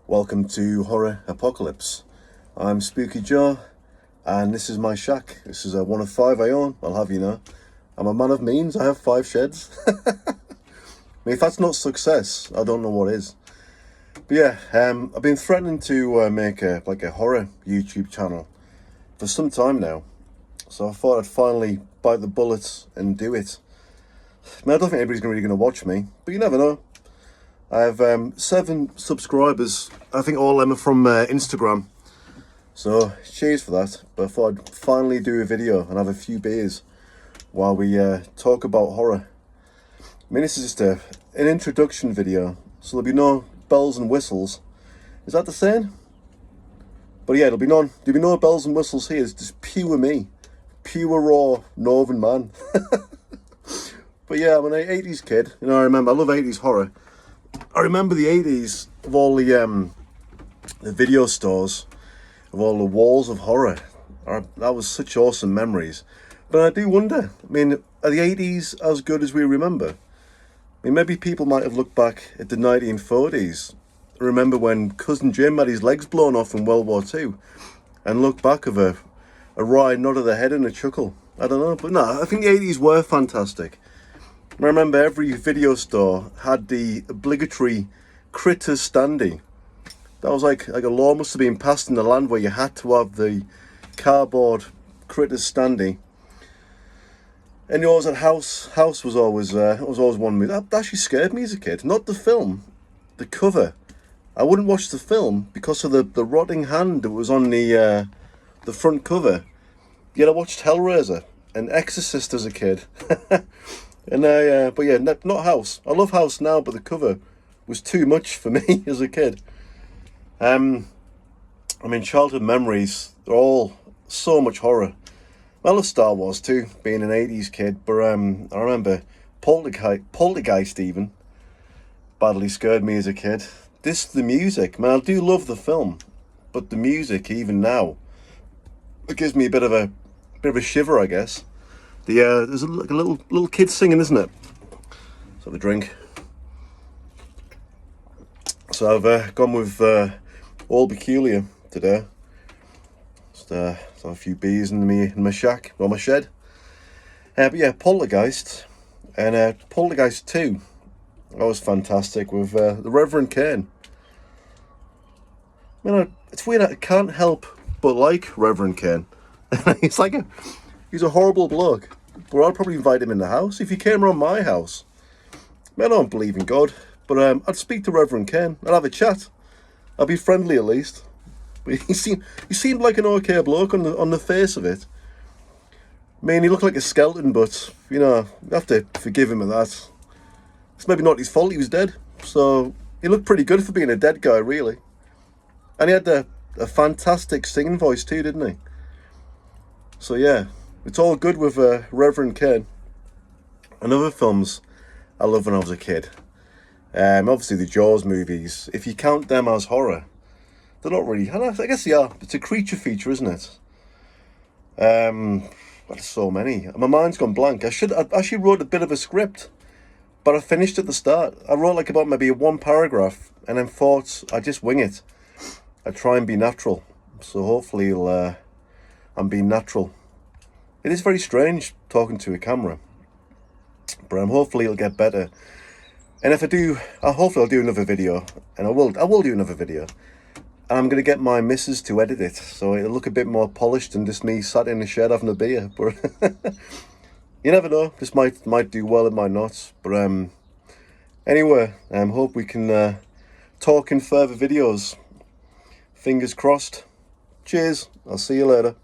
Welcome to Horror Apocalypse. I'm Spooky Joe, and this is my shack. This is one of 5 I own, I'll have you know. I'm a man of means, I have 5 sheds. I mean, if that's not success, I don't know what is. But yeah, I've been threatening to make a horror YouTube channel for some time now. So I thought I'd finally bite the bullet and do it. I mean, I don't think anybody's really going to watch me, but you never know. I have 7 subscribers. I think all of them are from Instagram. So cheers for that. But I thought I'd finally do a video and have a few beers while we talk about horror. I mean, this is just an introduction video, so there'll be no bells and whistles. Is that the saying? But yeah, there'll be no bells and whistles here. It's just pure me, pure raw northern man. But yeah, I'm an 80s kid. You know, I love 80s horror. I remember the 80s of all the video stores, of all the walls of horror. That was such awesome memories. But I do wonder, I mean, are the 80s as good as we remember? I mean, maybe people might have looked back at the 1940s. Remember when Cousin Jim had his legs blown off in World War II, and look back of a wry nod of the head and a chuckle. I don't know, but no, I think the 80s were fantastic. I remember every video store had the obligatory critters standee. That was like a law must have been passed in the land where you had to have the cardboard critters standee. And you always had House. House was always one movie. That actually scared me as a kid. Not the film, the cover. I wouldn't watch the film because of the rotting hand that was on the front cover. Yet I watched Hellraiser and Exorcist as a kid. And but yeah, not House. I love House now, but the cover was too much for me as a kid. I mean, childhood memories, they're all so much horror. I love Star Wars too, being an 80s kid, but I remember Poltergeist even badly scared me as a kid. The music, man, I do love the film, but the music, even now, it gives me a bit of a shiver, I guess. There's a little kid singing, isn't it? Let's have a drink. So I've gone with All Peculiar today. Just have a few beers in my shack, or my shed. But yeah, Poltergeist and Poltergeist 2. That was fantastic with the Reverend Kane. I mean, it's weird. I can't help but like Reverend Kane. He's a horrible bloke. But I'd probably invite him in the house if he came around my house. I don't believe in God, but I'd speak to Reverend Kane. I'd have a chat. I'd be friendly at least. But he seemed like an okay bloke on the face of it. I mean, he looked like a skeleton, but you know, you have to forgive him of that. It's maybe not his fault. He was dead, so he looked pretty good for being a dead guy, really. And he had a fantastic singing voice too, didn't he? So yeah. It's all good with Reverend Kane. And other films I loved when I was a kid. Obviously the Jaws movies, if you count them as horror, they're not really. I guess they are. It's a creature feature, isn't it? There's so many. My mind's gone blank. I actually wrote a bit of a script, but I finished at the start. I wrote like about maybe 1 paragraph, and then thought I'd just wing it. I'd try and be natural. So hopefully I'm being natural. It is very strange talking to a camera, but hopefully it'll get better. And if I do, hopefully I'll do another video, and I will do another video. And I'm going to get my missus to edit it, so it'll look a bit more polished than just me sat in the shed having a beer. But you never know, this might do well, it might not. But anyway, hope we can talk in further videos. Fingers crossed. Cheers, I'll see you later.